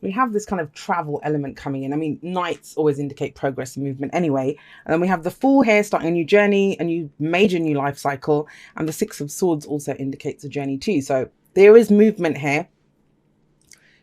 we have this kind of travel element coming in. I mean, nights always indicate progress and movement anyway. And then we have the Fool here, starting a new journey, a new major new life cycle. And the Six of Swords also indicates a journey too. So there is movement here.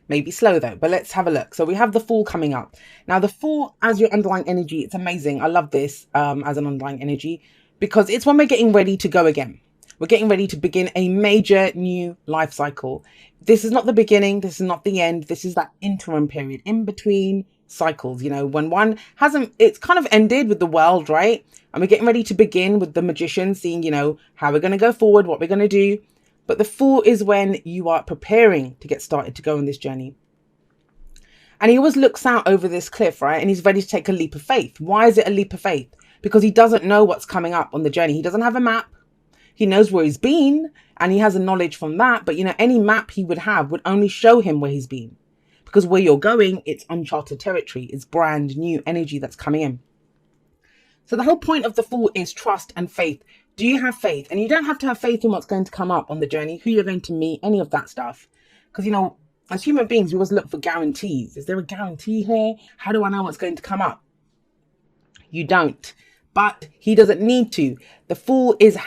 Maybe slow though, but let's have a look. So we have the Fool coming up. Now the Fool as your underlying energy, it's amazing. I love this as an underlying energy because it's when we're getting ready to go again. We're getting ready to begin a major new life cycle. This is not the beginning. This is not the end. This is that interim period in between cycles. You know, when one hasn't, it's kind of ended with the world, right? And we're getting ready to begin with the Magician, seeing, you know, how we're going to go forward, what we're going to do. But the Fool is when you are preparing to get started to go on this journey. And he always looks out over this cliff, right? And he's ready to take a leap of faith. Why is it a leap of faith? Because he doesn't know what's coming up on the journey. He doesn't have a map. He knows where he's been and he has a knowledge from that. But, you know, any map he would have would only show him where he's been. Because where you're going, it's uncharted territory. It's brand new energy that's coming in. So the whole point of the Fool is trust and faith. Do you have faith? And you don't have to have faith in what's going to come up on the journey, who you're going to meet, any of that stuff. Because, you know, as human beings, we always look for guarantees. Is there a guarantee here? How do I know what's going to come up? You don't. But he doesn't need to. The Fool is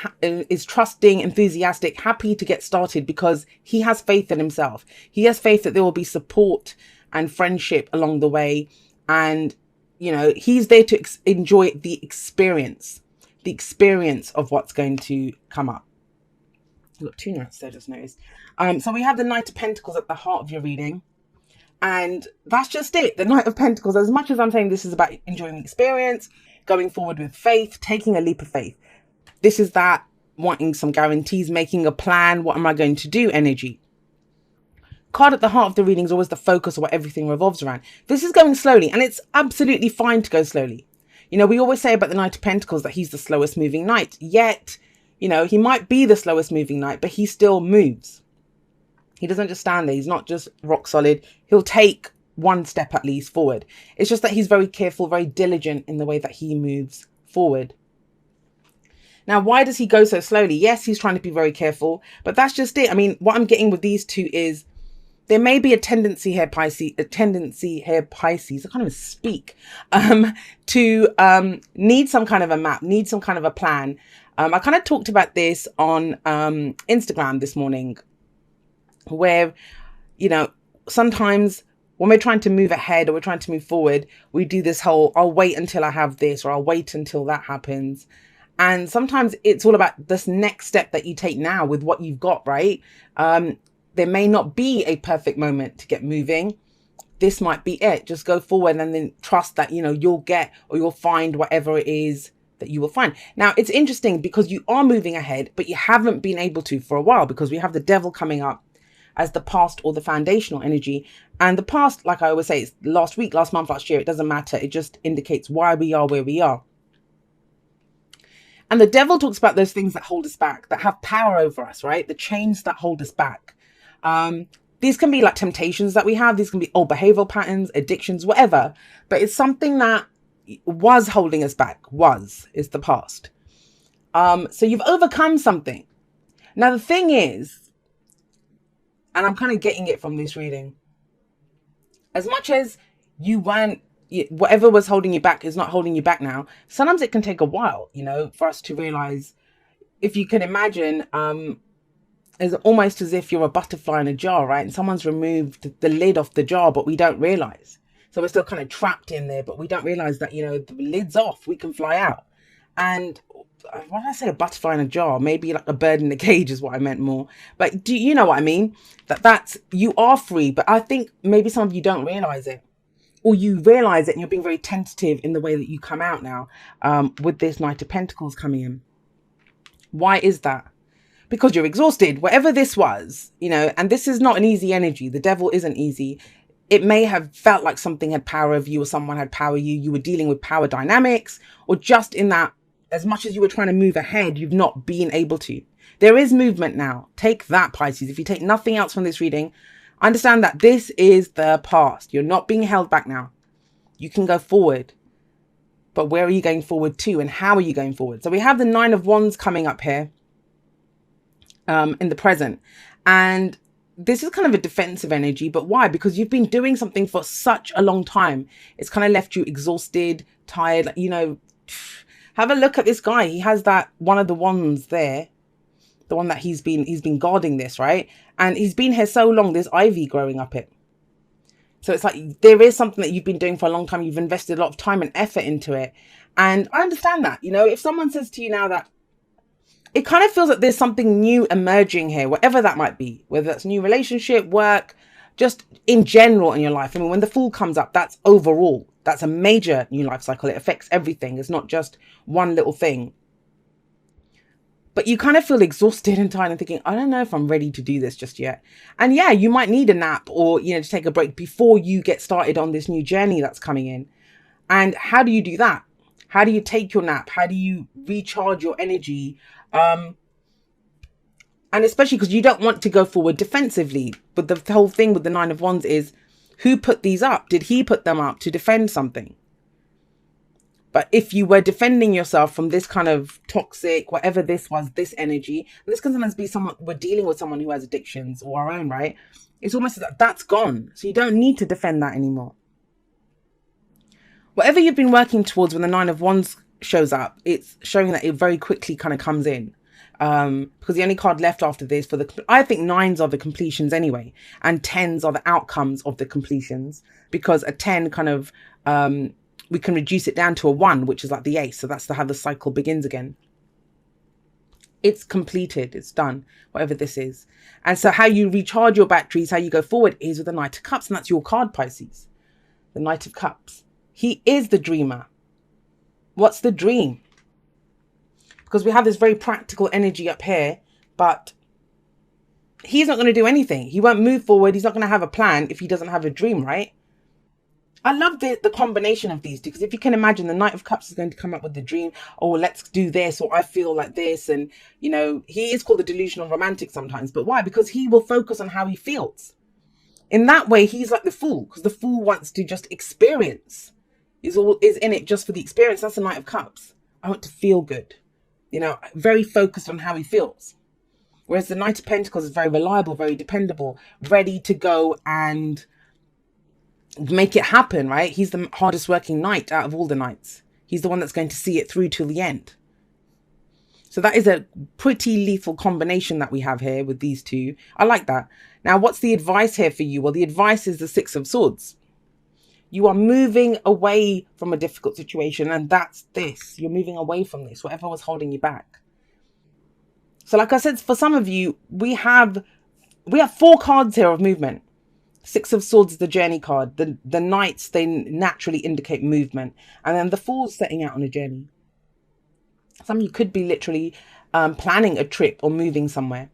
trusting, enthusiastic, happy to get started because he has faith in himself. He has faith that there will be support and friendship along the way. And, you know, he's there to enjoy the experience of what's going to come up. I've got 2 notes there, just noticed. So we have the Knight of Pentacles at the heart of your reading. And that's just it. The Knight of Pentacles, as much as I'm saying this is about enjoying the experience, going forward with faith, taking a leap of faith. This is that wanting some guarantees, making a plan. What am I going to do? Energy. Card at the heart of the reading is always the focus of what everything revolves around. This is going slowly and it's absolutely fine to go slowly. You know, we always say about the Knight of Pentacles that he's the slowest moving knight. Yet, you know, he might be the slowest moving knight, but he still moves. He doesn't just stand there. He's not just rock solid. He'll take one step at least forward. It's just that he's very careful, very diligent in the way that he moves forward. Now, why does he go so slowly? Yes, he's trying to be very careful, but that's just it. I mean, what I'm getting with these two is there may be a tendency here, Pisces, I can't even speak, to need some kind of a map, need some kind of a plan. I kind of talked about this on Instagram this morning, where, you know, sometimes when we're trying to move ahead or we're trying to move forward, we do this whole, I'll wait until I have this, or I'll wait until that happens. And sometimes it's all about this next step that you take now with what you've got, right? There may not be a perfect moment to get moving. This might be it. Just go forward and then trust that, you know, you'll get or you'll find whatever it is that you will find. Now, it's interesting because you are moving ahead, but you haven't been able to for a while because we have the Devil coming up as the past or the foundational energy. And the past, like I always say, it's last week, last month, last year. It doesn't matter. It just indicates why we are where we are. And the Devil talks about those things that hold us back, that have power over us, right? The chains that hold us back. These can be like temptations that we have. These can be old behavioral patterns, addictions, whatever. But it's something that was holding us back, is the past. So you've overcome something. Now, the thing is, and I'm kind of getting it from this reading, as much as you weren't, whatever was holding you back is not holding you back now. Sometimes it can take a while, you know, for us to realize, if you can imagine, it's almost as if you're a butterfly in a jar, right? And someone's removed the lid off the jar, but we don't realize. So we're still kind of trapped in there, but we don't realize that, you know, the lid's off, we can fly out. And why did I say a butterfly in a jar? Maybe like a bird in a cage is what I meant more. But do you know what I mean? That's, you are free, but I think maybe some of you don't realize it. Or you realize it and you're being very tentative in the way that you come out now with this Knight of Pentacles coming in. Why is that? Because you're exhausted, whatever this was, you know, and this is not an easy energy. The Devil isn't easy. It may have felt like something had power over you or someone had power you. You were dealing with power dynamics, or just in that, as much as you were trying to move ahead, you've not been able to. There is movement now. Take that, Pisces. If you take nothing else from this reading, understand that this is the past. You're not being held back now. You can go forward. But where are you going forward to, and how are you going forward? So we have the Nine of Wands coming up here in the present. And this is kind of a defensive energy, but why? Because you've been doing something for such a long time. It's kind of left you exhausted, tired. Like, have a look at this guy. He has that one of the wands there, the one that he's been guarding this, right? And he's been here so long. There's ivy growing up it. So it's like there is something that you've been doing for a long time. You've invested a lot of time and effort into it. And I understand that, if someone says to you now that it kind of feels like there's something new emerging here, whatever that might be, whether that's new relationship, work, just in general in your life. I mean, when the Fool comes up, that's overall. That's a major new life cycle. It affects everything. It's not just one little thing. But you kind of feel exhausted and tired and thinking, I don't know if I'm ready to do this just yet. And yeah, you might need a nap or, to take a break before you get started on this new journey that's coming in. And how do you do that? How do you take your nap? How do you recharge your energy? And especially because you don't want to go forward defensively. But the whole thing with the Nine of Wands is, who put these up? Did he put them up to defend something? But if you were defending yourself from this kind of toxic, whatever this was, this energy, and this can sometimes be someone, we're dealing with someone who has addictions or our own, right? It's almost like that's gone. So you don't need to defend that anymore. Whatever you've been working towards when the Nine of Wands shows up, it's showing that it very quickly kind of comes in. Because the only card left after this I think nines are the completions anyway, and tens are the outcomes of the completions, because a 10 kind of, we can reduce it down to a 1, which is like the ace. So that's how the cycle begins again. It's completed. It's done, whatever this is. And so how you recharge your batteries, how you go forward is with the Knight of Cups. And that's your card, Pisces. The Knight of Cups. He is the dreamer. What's the dream? Because we have this very practical energy up here, but he's not going to do anything. He won't move forward. He's not going to have a plan if he doesn't have a dream, right? I love the combination of these two, because if you can imagine, the Knight of Cups is going to come up with the dream, oh, let's do this, or I feel like this. And, he is called the delusional romantic sometimes. But why? Because he will focus on how he feels. In that way, he's like the Fool, because the Fool wants to just experience. Is in it just for the experience. That's the Knight of Cups. I want to feel good. Very focused on how he feels. Whereas the Knight of Pentacles is very reliable, very dependable, ready to go and make it happen, right? He's the hardest working knight out of all the knights. He's the one that's going to see it through till the end. So that is a pretty lethal combination that we have here with these two. I like that. Now, what's the advice here for you? Well, the advice is the Six of Swords. You are moving away from a difficult situation, and that's this. You're moving away from this, whatever was holding you back. So like I said, for some of you, we have 4 cards here of movement. Six of Swords is the journey card. The Knights, they naturally indicate movement. And then the Fool's setting out on a journey. Some of you could be literally planning a trip or moving somewhere.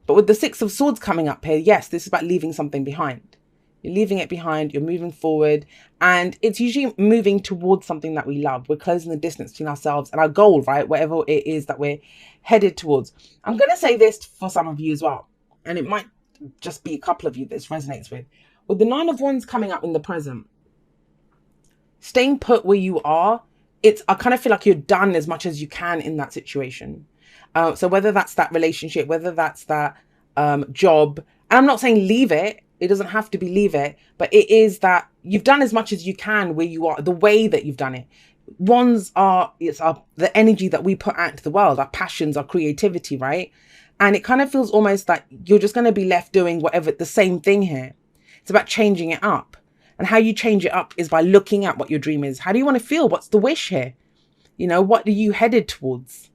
But with the Six of Swords coming up here, yes, this is about leaving something behind. You're leaving it behind, you're moving forward, and it's usually moving towards something that we love. We're closing the distance between ourselves and our goal, right? Whatever it is that we're headed towards. I'm going to say this for some of you as well, and it might just be a couple of you this resonates with. With the Nine of Wands coming up in the present, staying put where you are, I kind of feel like you're done as much as you can in that situation. So whether that's that relationship, whether that's that job, and I'm not saying leave it. It doesn't have to be leave it, but it is that you've done as much as you can where you are, the way that you've done it. Wands the energy that we put out into the world, our passions, our creativity, right? And it kind of feels almost like you're just going to be left doing whatever, the same thing here. It's about changing it up. And how you change it up is by looking at what your dream is. How do you want to feel? What's the wish here? What are you headed towards?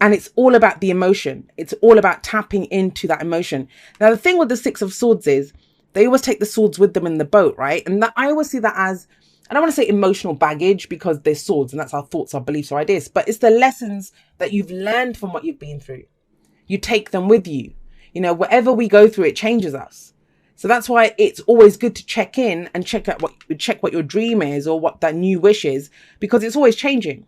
And it's all about the emotion. It's all about tapping into that emotion. Now, the thing with the Six of Swords is they always take the swords with them in the boat, right? And I always see that as, I don't want to say emotional baggage, because they're swords and that's our thoughts, our beliefs, our ideas. But it's the lessons that you've learned from what you've been through. You take them with you. Whatever we go through, it changes us. So that's why it's always good to check in and check what your dream is or what that new wish is, because it's always changing.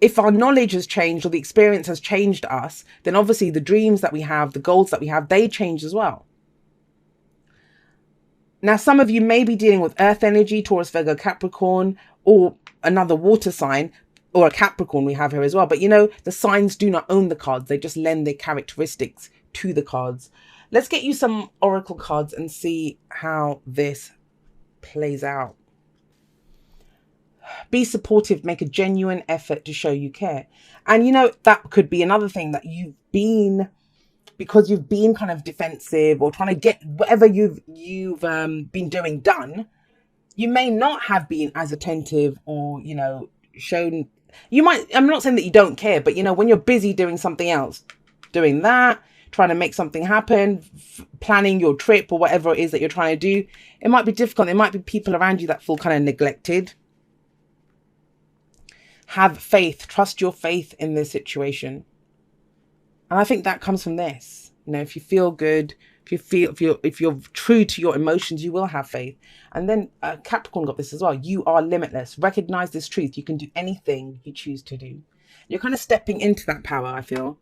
If our knowledge has changed or the experience has changed us, then obviously the dreams that we have, the goals that we have, they change as well. Now, some of you may be dealing with earth energy, Taurus, Virgo, Capricorn, or another water sign, or a Capricorn we have here as well. But the signs do not own the cards. They just lend their characteristics to the cards. Let's get you some oracle cards and see how this plays out. Be supportive, make a genuine effort to show you care. And you know, that could be another thing that because you've been kind of defensive or trying to get whatever you've been doing done, you may not have been as attentive or, you know, shown. I'm not saying that you don't care, but you know, when you're busy doing something else, doing that, trying to make something happen, planning your trip or whatever it is that you're trying to do, it might be difficult. There might be people around you that feel kind of neglected. Have faith, trust your faith in this situation. And I think that comes from this. You know, if you feel good, if you're true to your emotions, you will have faith. And then Capricorn got this as well. You are limitless. Recognize this truth. You can do anything you choose to do. You're kind of stepping into that power, I feel.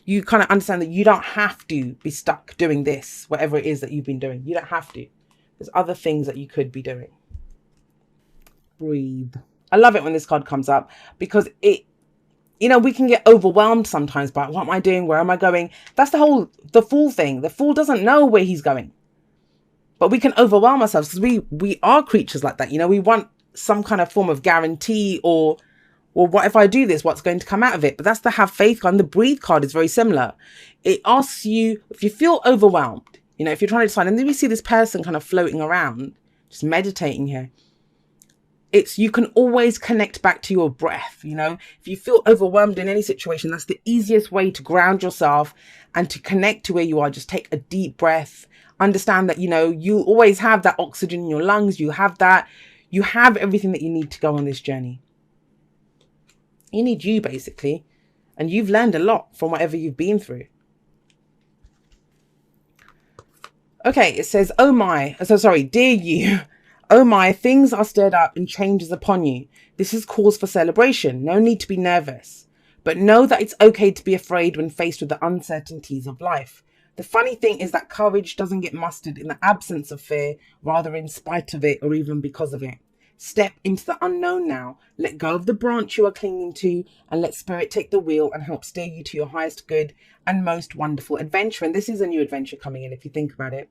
You kind of understand that you don't have to be stuck doing this, whatever it is that you've been doing. You don't have to. There's other things that you could be doing. Breathe. I love it when this card comes up because you know, we can get overwhelmed sometimes by what am I doing? Where am I going? That's the Fool thing. The Fool doesn't know where he's going. But we can overwhelm ourselves because we are creatures like that. You know, we want some kind of form of guarantee or what if I do this? What's going to come out of it? But that's the have faith card. And the breathe card is very similar. It asks you, if you feel overwhelmed, you know, if you're trying to decide, and then we see this person kind of floating around, just meditating here. You can always connect back to your breath. You know, if you feel overwhelmed in any situation, that's the easiest way to ground yourself and to connect to where you are. Just take a deep breath. Understand that, you know, you always have that oxygen in your lungs. You have everything that you need to go on this journey. You need you, basically. And you've learned a lot from whatever you've been through. Okay, it says, dear you. Oh my, things are stirred up and changes upon you. This is cause for celebration. No need to be nervous. But know that it's okay to be afraid when faced with the uncertainties of life. The funny thing is that courage doesn't get mustered in the absence of fear, rather in spite of it or even because of it. Step into the unknown now. Let go of the branch you are clinging to and let spirit take the wheel and help steer you to your highest good and most wonderful adventure. And this is a new adventure coming in if you think about it.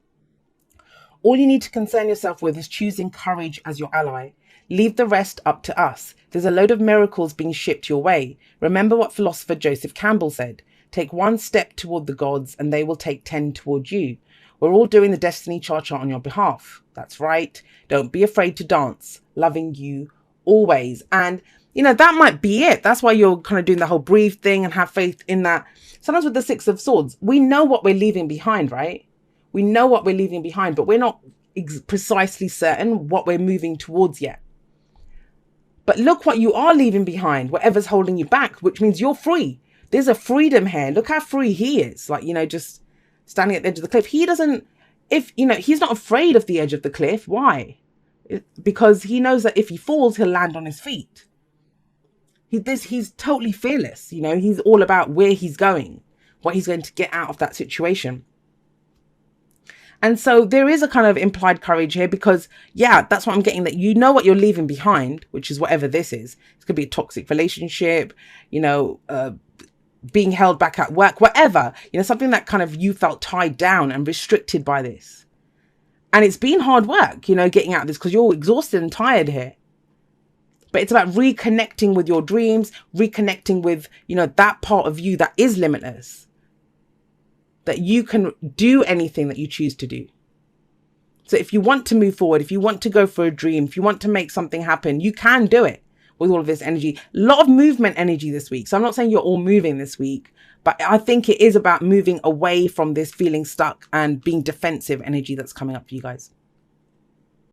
All you need to concern yourself with is choosing courage as your ally. Leave the rest up to us. There's a load of miracles being shipped your way. Remember what philosopher Joseph Campbell said. Take one step toward the gods and they will take 10 toward you. We're all doing the destiny chart on your behalf. That's right. Don't be afraid to dance. Loving you always. And, you know, that might be it. That's why you're kind of doing the whole breathe thing and have faith in that. Sometimes with the Six of Swords, we know what we're leaving behind, right? We know what we're leaving behind, but we're not precisely certain what we're moving towards yet. But look what you are leaving behind, whatever's holding you back, which means you're free. There's a freedom here. Look how free he is. Like, you know, just standing at the edge of the cliff. He's not afraid of the edge of the cliff. Why? Because he knows that if he falls, he'll land on his feet. He's totally fearless. You know, he's all about where he's going, what he's going to get out of that situation. And so there is a kind of implied courage here because, yeah, that's what I'm getting, that you know what you're leaving behind, which is whatever this is. It could be a toxic relationship, you know, being held back at work, whatever, you know, something that kind of you felt tied down and restricted by this. And it's been hard work, you know, getting out of this because you're exhausted and tired here. But it's about reconnecting with your dreams, reconnecting with, you know, that part of you that is limitless. That you can do anything that you choose to do. So if you want to move forward, if you want to go for a dream, if you want to make something happen, you can do it with all of this energy. A lot of movement energy this week. So I'm not saying you're all moving this week, but I think it is about moving away from this feeling stuck and being defensive energy that's coming up for you guys.